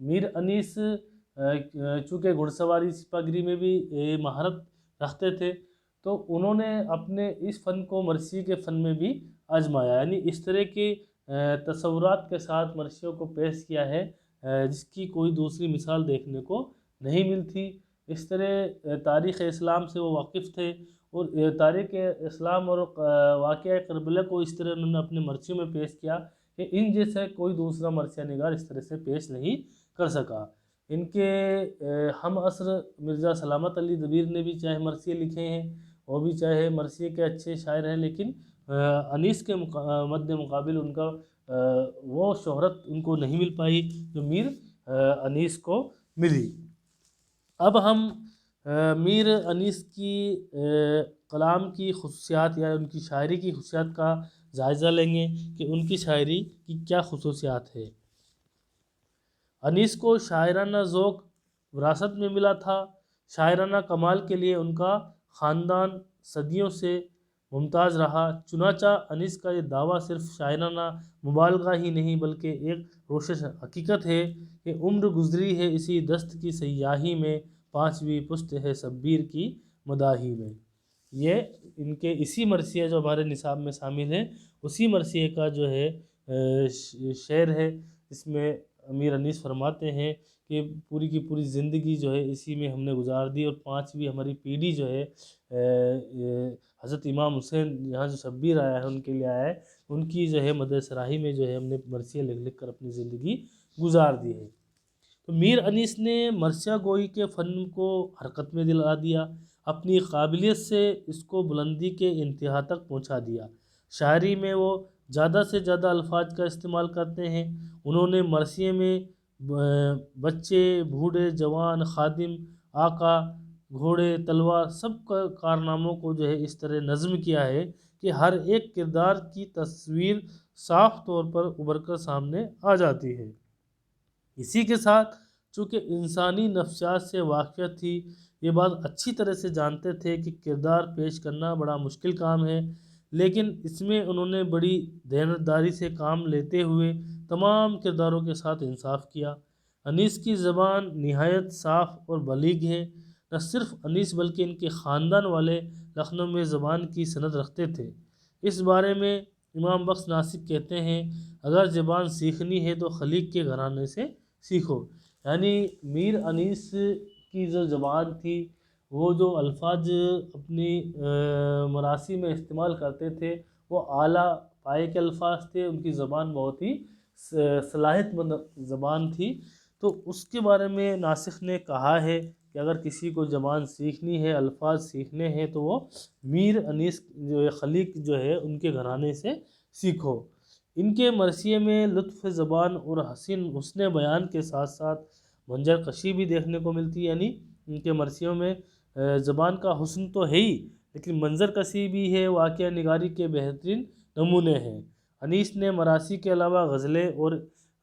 میر انیس چونکہ گھڑ سواری سپاگیری میں بھی مہارت رکھتے تھے، تو انہوں نے اپنے اس فن کو مرثیے کے فن میں بھی آزمایا، یعنی اس طرح کے تصورات کے ساتھ مرثیوں کو پیش کیا ہے جس کی کوئی دوسری مثال دیکھنے کو نہیں ملتی۔ اس طرح تاریخ اسلام سے وہ واقف تھے، اور تاریخ اسلام اور واقعہ کربلا کو اس طرح انہوں نے اپنے مرثیوں میں پیش کیا کہ ان جیسا کوئی دوسرا مرثیہ نگار اس طرح سے پیش نہیں کر سکا۔ ان کے ہم عصر مرزا سلامت علی دبیر نے بھی چاہے مرثیے لکھے ہیں، وہ بھی چاہے مرثیے کے اچھے شاعر ہیں، لیکن انیس کے مد مقابل ان کا وہ شہرت ان کو نہیں مل پائی جو میر انیس کو ملی۔ اب ہم میر انیس کی کلام کی خصوصیات یا ان کی شاعری کی خصوصیات کا جائزہ لیں گے کہ ان کی شاعری کی کیا خصوصیات ہے۔ انیس کو شاعرانہ ذوق وراثت میں ملا تھا۔ شاعرانہ کمال کے لیے ان کا خاندان صدیوں سے ممتاز رہا، چنانچہ انیس کا یہ دعویٰ صرف شاعرانہ مبالغہ ہی نہیں بلکہ ایک روشن حقیقت ہے کہ عمر گزری ہے اسی دست کی سیاہی میں، پانچویں پشت ہے شبیر کی مداحی میں۔ یہ ان کے اسی مرثیہ جو ہمارے نصاب میں شامل ہے، اسی مرثیے کا جو ہے شعر ہے، اس میں امیر انیس فرماتے ہیں کہ پوری کی پوری زندگی جو ہے اسی میں ہم نے گزار دی، اور پانچویں ہماری پیڑھی جو ہے حضرت امام حسین یہاں جو شبیر آیا ہے ان کے لیے آیا ہے، ان کی جو ہے مدح سراہی میں جو ہے ہم نے مرثیہ لکھ لکھ کر اپنی زندگی گزار دی ہے۔ تو میر انیس نے مرثیہ گوئی کے فن کو حرکت میں دلا دیا، اپنی قابلیت سے اس کو بلندی کے انتہا تک پہنچا دیا۔ شاعری میں وہ زیادہ سے زیادہ الفاظ کا استعمال کرتے ہیں۔ انہوں نے مرثیے میں بچے، بوڑھے، جوان، خادم، آقا، گھوڑے، تلوار سب کارناموں کو جو ہے اس طرح نظم کیا ہے کہ ہر ایک کردار کی تصویر صاف طور پر ابھر کر سامنے آ جاتی ہے۔ اسی کے ساتھ چونکہ انسانی نفسیات سے واقفیت تھی، یہ بات اچھی طرح سے جانتے تھے کہ کردار پیش کرنا بڑا مشکل کام ہے، لیکن اس میں انہوں نے بڑی دیانتداری سے کام لیتے ہوئے تمام کرداروں کے ساتھ انصاف کیا۔ انیس کی زبان نہایت صاف اور بلیغ ہے۔ نہ صرف انیس بلکہ ان کے خاندان والے لکھنؤ میں زبان کی صنعت رکھتے تھے۔ اس بارے میں امام بخش ناسک کہتے ہیں، اگر زبان سیکھنی ہے تو خلیق کے گھرانے سے سیکھو۔ یعنی میر انیس کی جو زبان تھی، وہ جو الفاظ اپنی مراثی میں استعمال کرتے تھے وہ اعلیٰ پائے کے الفاظ تھے، ان کی زبان بہت ہی صلاحیت مند زبان تھی۔ تو اس کے بارے میں ناسخ نے کہا ہے کہ اگر کسی کو زبان سیکھنی ہے، الفاظ سیکھنے ہیں تو وہ میر انیس جو خلیق جو ہے ان کے گھرانے سے سیکھو۔ ان کے مرثیے میں لطف زبان اور حسن بیان کے ساتھ ساتھ منظر کشی بھی دیکھنے کو ملتی ہے، یعنی ان کے مرثیوں میں زبان کا حسن تو ہے ہی لیکن منظر کشی بھی ہے، واقعہ نگاری کے بہترین نمونے ہیں۔ انیس نے مراثی کے علاوہ غزلیں اور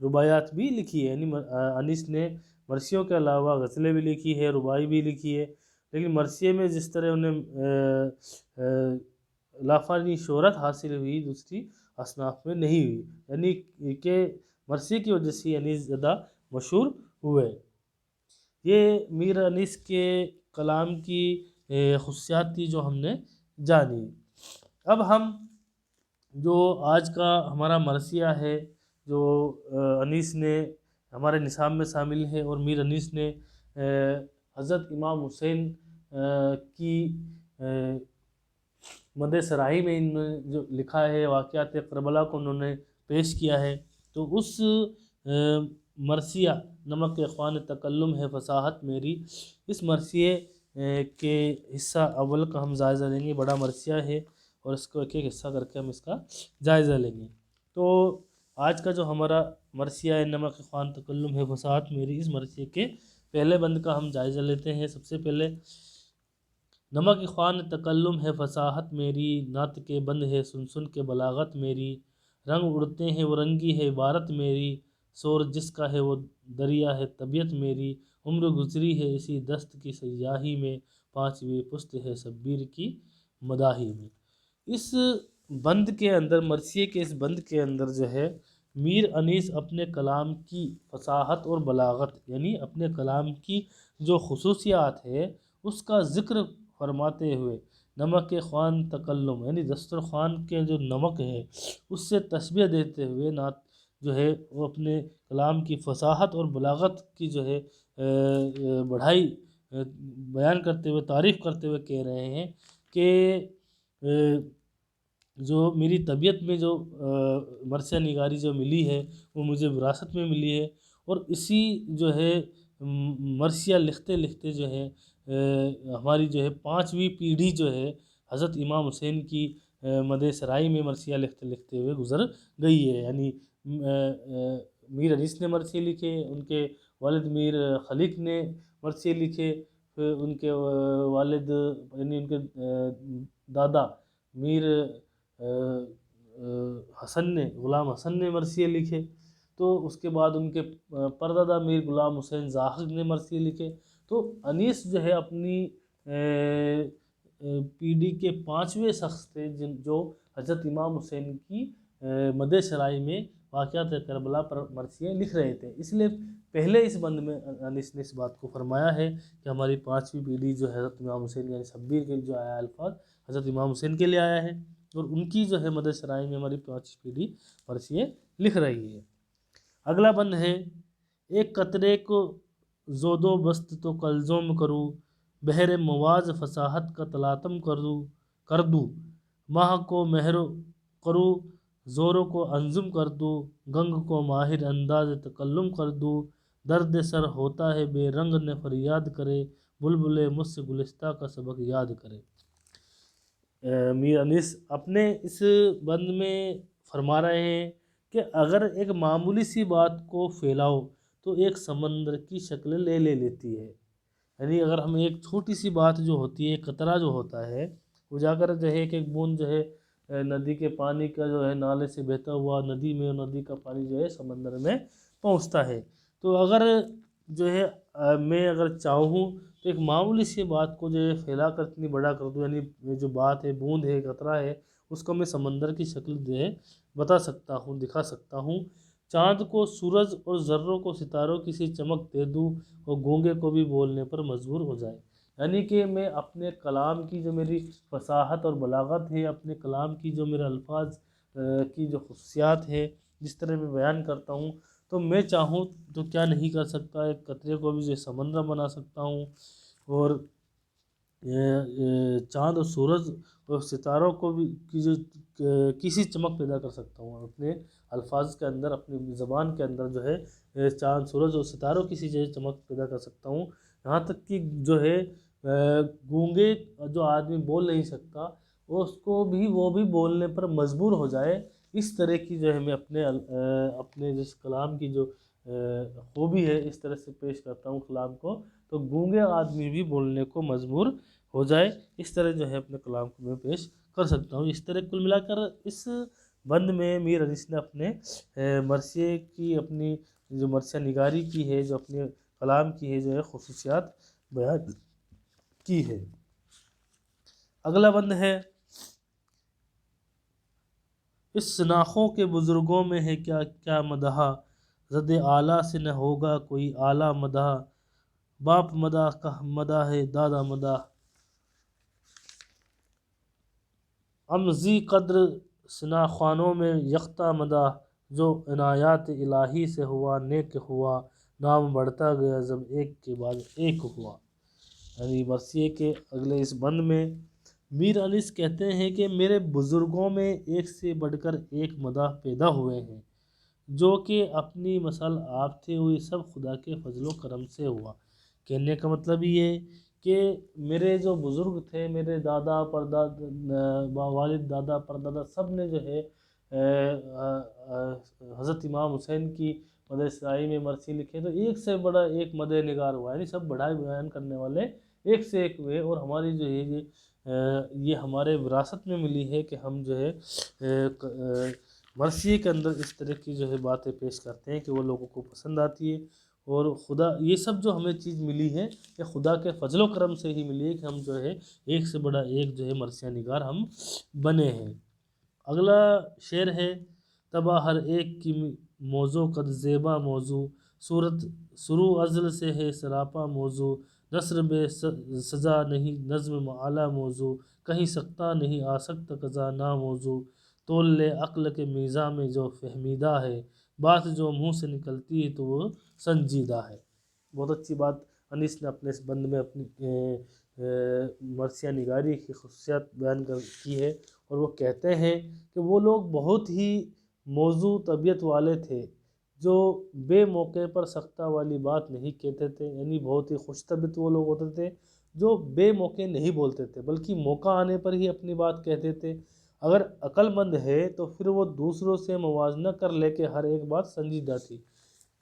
رباعیات بھی لکھی ہے، یعنی انیس نے مرثیوں کے علاوہ غزلیں بھی لکھی ہے، رباعی بھی لکھی ہے، لیکن مرثیے میں جس طرح انہیں لافانی شہرت حاصل ہوئی دوسری اصناف میں نہیں ہوئی، یعنی کہ مرثیے کی وجہ سے انیس زیادہ مشہور ہوئے۔ یہ میر انیس کے کلام کی خصوصیات تھی جو ہم نے جانی۔ اب ہم جو آج کا ہمارا مرثیہ ہے جو انیس نے ہمارے نصاب میں شامل ہے اور میر انیس نے حضرت امام حسین کی مدح سراہی میں انہوں نے جو لکھا ہے، واقعات کربلا کو انہوں نے پیش کیا ہے، تو اس مرثیہ نمک اخوان تکلم ہے فصاحت میری، اس مرثیے کے حصہ اول کا ہم جائزہ لیں گے۔ بڑا مرثیہ ہے اور اس کو ایک ایک حصہ کر کے ہم اس کا جائزہ لیں گے۔ تو آج کا جو ہمارا مرثیہ ہے نمک اخوان تکلم ہے فصاحت میری، اس مرثیے کے پہلے بند کا ہم جائزہ لیتے ہیں۔ سب سے پہلے نمک اخوان تکلم ہے فصاحت میری، نعت کے بند ہے سن سن کے بلاغت میری، رنگ اڑتے ہیں وہ رنگی ہے عبارت میری، شور جس کا ہے وہ دریا ہے طبیعت میری، عمر گزری ہے اسی دست کی سیاہی میں، پانچویں پشت ہے شبیر کی مداحی میں۔ اس بند کے اندر، مرثیے کے اس بند کے اندر جو ہے میر انیس اپنے کلام کی فصاحت اور بلاغت، یعنی اپنے کلام کی جو خصوصیات ہے اس کا ذکر فرماتے ہوئے نمک خوان تکلم، یعنی دسترخوان کے جو نمک ہے اس سے تشبیہ دیتے ہوئے نعت جو ہے وہ اپنے کلام کی فصاحت اور بلاغت کی جو ہے بڑھائی بیان کرتے ہوئے، تعریف کرتے ہوئے کہہ رہے ہیں کہ جو میری طبیعت میں جو مرثیہ نگاری جو ملی ہے وہ مجھے وراثت میں ملی ہے، اور اسی جو ہے مرثیہ لکھتے لکھتے جو ہے ہماری جو ہے 5ویں پیڑھی جو ہے حضرت امام حسین کی مدح سرائی میں مرثیہ لکھتے لکھتے ہوئے گزر گئی ہے۔ یعنی میر انیس نے مرثیے لکھے، ان کے والد میر خلیق نے مرثیے لکھے، پھر ان کے والد یعنی ان کے دادا میر حسن نے، غلام حسن نے مرثیے لکھے، تو اس کے بعد ان کے پردادا میر غلام حسین زاہد نے مرثیے لکھے۔ تو انیس جو ہے اپنی پیڑھی کے 5ویں شخص تھے جو حضرت امام حسین کی مدح سرائی میں واقعات کربلا پر مرثیے لکھ رہے تھے۔ اس لیے پہلے اس بند میں انیس نے اس بات کو فرمایا ہے کہ ہماری 5ویں پیڑھی جو ہے حضرت امام حسین یعنی شبیر کے جو آیا الفاظ حضرت امام حسین کے لیے آیا ہے، اور ان کی جو ہے مدح سرائی میں ہماری 5ویں پیڑھی مرثیے لکھ رہی ہے۔ اگلا بند ہے، ایک قطرے کو زود و بست تو کلزوم کروں، بحر مواز فصاحت کا تلاطم کر دوں، ماہ کو مہر کروں، زوروں کو انظم کر دوں، گنگ کو ماہر انداز تکلم کر دوں، درد سر ہوتا ہے بے رنگ نے فریاد کرے، بلبل مجھ سے گلستہ کا سبق یاد کرے۔ میر انیس اپنے اس بند میں فرما رہے ہیں کہ اگر ایک معمولی سی بات کو پھیلاؤ تو ایک سمندر کی شکل لے لیتی ہے۔ یعنی اگر ہم ایک چھوٹی سی بات جو ہوتی ہے، ایک قطرہ جو ہوتا ہے، وہ جا کر جو ہے ایک بوند جو ہے ندی کے پانی کا جو ہے نالے سے بہتا ہوا ندی میں، ندی کا پانی جو ہے سمندر میں پہنچتا ہے۔ تو اگر جو ہے میں اگر چاہوں تو ایک معمولی سی بات کو جو ہے پھیلا کر اتنی بڑا کر دوں، یعنی یہ جو بات ہے، بوند ہے، قطرہ ہے، اس کو میں سمندر کی شکل جو ہے بتا سکتا ہوں، دکھا سکتا ہوں۔ چاند کو سورج اور ذروں کو ستاروں کی سی چمک دے دوں، اور گونگے کو بھی بولنے پر مجبور ہو جائے۔ یعنی کہ میں اپنے کلام کی جو میری فصاحت اور بلاغت ہے، اپنے کلام کی جو میرے الفاظ کی جو خصوصیات ہے، جس طرح میں بیان کرتا ہوں، تو میں چاہوں تو کیا نہیں کر سکتا، ایک قطرے کو بھی جو سمندر بنا سکتا ہوں، اور چاند اور سورج اور ستاروں کو بھی کی جو کسی چمک پیدا کر سکتا ہوں اپنے الفاظ کے اندر، اپنی زبان کے اندر جو ہے چاند سورج اور ستاروں کی سی جو چمک پیدا کر سکتا ہوں۔ یہاں تک کہ جو ہے گونگے جو آدمی بول نہیں سکتا اس کو بھی وہ بھی بولنے پر مجبور ہو جائے، اس طرح کی جو ہے میں اپنے جس کلام کی جو خوبی ہے اس طرح سے پیش کرتا ہوں کلام کو، تو گونگے آدمی بھی بولنے کو مجبور ہو جائے، اس طرح جو ہے اپنے کلام کو میں پیش کر سکتا ہوں۔ اس طرح کل ملا کر اس بند میں میر انیس نے اپنے مرثیے کی، اپنی جو مرثیہ نگاری کی ہے، جو اپنے کلام کی ہے، جو ہے خصوصیات بیان کی ہے۔ اگلا بند ہے، اس شناخوں کے بزرگوں میں ہے کیا کیا مدح، زد اعلیٰ سے نہ ہوگا کوئی اعلیٰ مدح، باپ مدح کہ مدح ہے دادا مدح، امزی قدر شناخوانوں میں یکتا مدح، جو عنایات الہی سے ہوا نیک ہوا، نام بڑھتا گیا جب ایک کے بعد ایک ہوا۔ یعنی مرثیے کے اگلے اس بند میں میر انیس کہتے ہیں کہ میرے بزرگوں میں ایک سے بڑھ کر ایک مدح پیدا ہوئے ہیں، جو کہ اپنی مثل آپ تھے ہوئی سب خدا کے فضل و کرم سے ہوا۔ کہنے کا مطلب یہ کہ میرے جو بزرگ تھے، میرے دادا والد دادا پردادا سب نے جو ہے حضرت امام حسین کی مدح سرائی میں مرثیے لکھے، تو ایک سے بڑا ایک مدح نگار ہوا، یعنی سب بڑائی بیان کرنے والے ایک سے ایک ہوئے، اور ہماری جو ہے یہ ہمارے وراثت میں ملی ہے کہ ہم جو ہے مرثیے کے اندر اس طرح کی جو ہے باتیں پیش کرتے ہیں کہ وہ لوگوں کو پسند آتی ہے، اور خدا یہ سب جو ہمیں چیز ملی ہے کہ خدا کے فضل و کرم سے ہی ملی ہے کہ ہم جو ہے ایک سے بڑا ایک جو ہے مرثیہ نگار ہم بنے ہیں۔ اگلا شعر ہے، تباہ ہر ایک کی موضوع قد زیبا موضوع، صورت شروع ازل سے ہے سراپا موضوع، نثر بے سزا نہیں نظم اعلیٰ موضوع، کہیں سکتا نہیں آ سکتا قضا نا موضوع، تول لے عقل کے میزاں میں جو فہمیدہ ہے، بات جو منہ سے نکلتی ہے تو وہ سنجیدہ ہے۔ بہت اچھی بات انیس نے اپنے اس بند میں اپنی مرثیہ نگاری کی خصوصیات بیان کی ہے، اور وہ کہتے ہیں کہ وہ لوگ بہت ہی موزوں طبیعت والے تھے جو بے موقع پر سختہ والی بات نہیں کہتے تھے، یعنی بہت ہی خوش طبیعت وہ لوگ ہوتے تھے جو بے موقع نہیں بولتے تھے بلکہ موقع آنے پر ہی اپنی بات کہتے تھے۔ اگر عقل مند ہے تو پھر وہ دوسروں سے موازنہ کر لے کے ہر ایک بات سنجیدہ تھی۔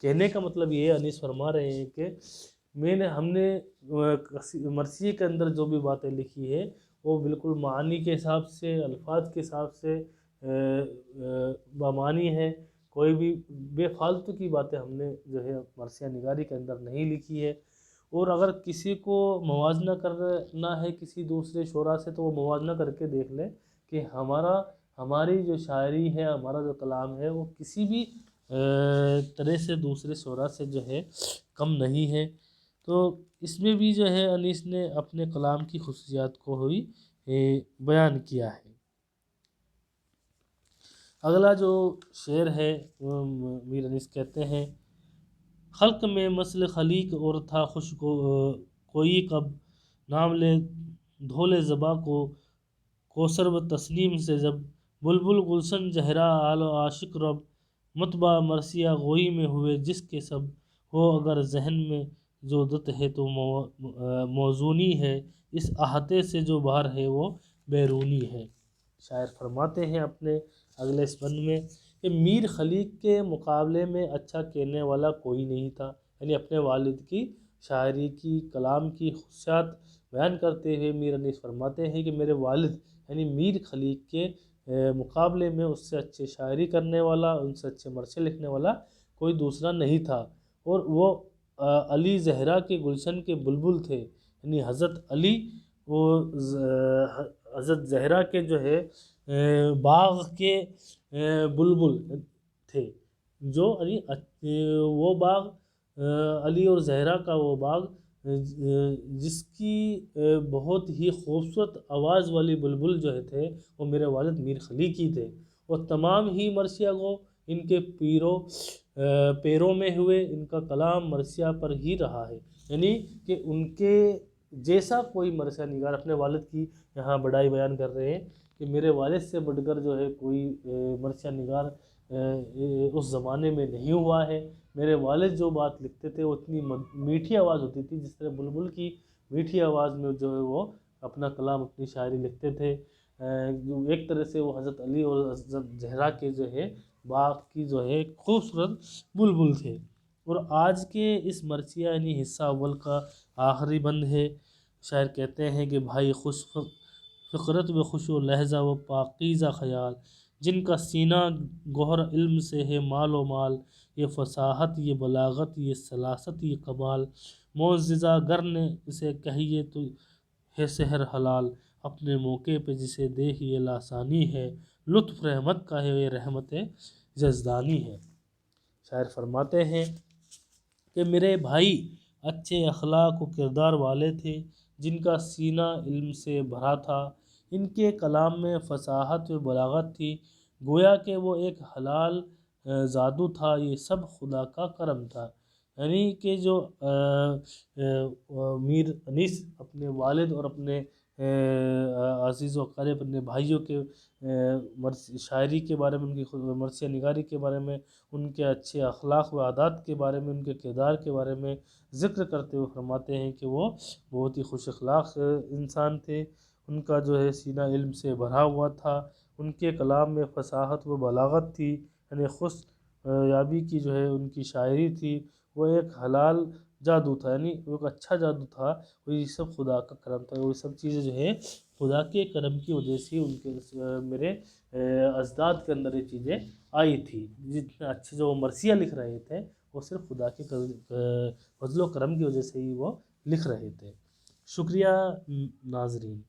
کہنے کا مطلب یہ انیس فرما رہے ہیں کہ ہم نے مرثیے کے اندر جو بھی باتیں لکھی ہے وہ بالکل معانی کے حساب سے، الفاظ کے حساب سے بامعنی ہے، کوئی بھی بے فالتو کی باتیں ہم نے جو ہے مرثیہ نگاری کے اندر نہیں لکھی ہے۔ اور اگر کسی کو موازنہ کرنا ہے کسی دوسرے شعراء سے تو وہ موازنہ کر کے دیکھ لے کہ ہماری جو شاعری ہے، ہمارا جو کلام ہے وہ کسی بھی طرح سے دوسرے شعراء سے جو ہے کم نہیں ہے۔ تو اس میں بھی جو ہے انیس نے اپنے کلام کی خصوصیات کو ہی بیان کیا ہے۔ اگلا جو شعر ہے وہ میر انیس کہتے ہیں، خلق میں مثل خلیق اور تھا خوش کوئی کب، نام لے دھولے زباں کو کوثر و تسنیم سے جب، بلبل گلشن جہرا آل و عاشق رب، مطبع مرثیہ گوئی میں ہوئے جس کے سب، ہو اگر ذہن میں جو دت ہے تو موزونی ہے، اس احاطے سے جو باہر ہے وہ بیرونی ہے۔ شاعر فرماتے ہیں اپنے اگلے اس بند میں کہ میر خلیق کے مقابلے میں اچھا کہنے والا کوئی نہیں تھا، یعنی اپنے والد کی شاعری کی کلام کی خصوصیات بیان کرتے ہوئے میر انیس فرماتے ہیں کہ میرے والد یعنی میر خلیق کے مقابلے میں اس سے اچھے شاعری کرنے والا، ان سے اچھے مرثیے لکھنے والا کوئی دوسرا نہیں تھا، اور وہ علی زہرا کے گلشن کے بلبل تھے، یعنی حضرت علی وہ حضرت زہرا کے جو ہے باغ کے بلبل تھے، جو وہ باغ علی اور زہرا کا وہ باغ جس کی بہت ہی خوبصورت آواز والی بلبل جو تھے وہ میرے والد میر خلیق ہی تھے۔ اور تمام ہی مرثیہ گو ان کے پیروں میں ہوئے، ان کا کلام مرثیہ پر ہی رہا ہے، یعنی کہ ان کے جیسا کوئی مرثیہ نگار اپنے والد کی یہاں بڑائی بیان کر رہے ہیں کہ میرے والد سے بڑھ کر جو ہے کوئی مرثیہ نگار اس زمانے میں نہیں ہوا ہے۔ میرے والد جو بات لکھتے تھے وہ اتنی میٹھی آواز ہوتی تھی، جس طرح بلبل کی میٹھی آواز میں جو ہے وہ اپنا کلام اپنی شاعری لکھتے تھے۔ ایک طرح سے وہ حضرت علی اور حضرت زہرا کے جو ہے باغ کی جو ہے خوبصورت بلبل تھے۔ اور آج کے اس مرثیہ یعنی حصہ اول کا آخری بند ہے۔ شاعر کہتے ہیں کہ بھائی خوش فکرت و خوش و لہجہ و پاکیزہ خیال، جن کا سینہ گوہر علم سے ہے مال و مال، یہ فصاحت یہ بلاغت یہ سلاست یہ کمال، معجزہ گر نے اسے کہیے تو ہے سحر حلال، اپنے موقع پہ جسے دیکھ یہ لاسانی ہے، لطف رحمت کا ہے یہ رحمت جزدانی ہے۔ شاعر فرماتے ہیں کہ میرے بھائی اچھے اخلاق و کردار والے تھے، جن کا سینہ علم سے بھرا تھا، ان کے کلام میں فصاحت و بلاغت تھی، گویا کہ وہ ایک حلال جادو تھا، یہ سب خدا کا کرم تھا۔ یعنی کہ جو میر انیس اپنے والد اور اپنے عزیز و اقارب اپنے بھائیوں کے شاعری کے بارے میں، ان کی مرثیہ نگاری کے بارے میں، ان کے اچھے اخلاق و عادات کے بارے میں، ان کے کردار کے بارے میں ذکر کرتے ہوئے فرماتے ہیں کہ وہ بہت ہی خوش اخلاق انسان تھے، ان کا جو ہے سینہ علم سے بھرا ہوا تھا، ان کے کلام میں فصاحت و بلاغت تھی، یعنی خوش یابی کی جو ہے ان کی شاعری تھی، وہ ایک حلال جادو تھا، یعنی وہ ایک اچھا جادو تھا، وہ یہ سب خدا کا کرم تھا، وہ سب چیزیں جو ہے خدا کے کرم کی وجہ سے ان کے میرے اجداد کے اندر یہ چیزیں آئی تھی، جتنے اچھے جو وہ مرثیہ لکھ رہے تھے وہ صرف خدا کے فضل و کرم کی وجہ سے ہی وہ لکھ رہے تھے۔ شکریہ ناظرین۔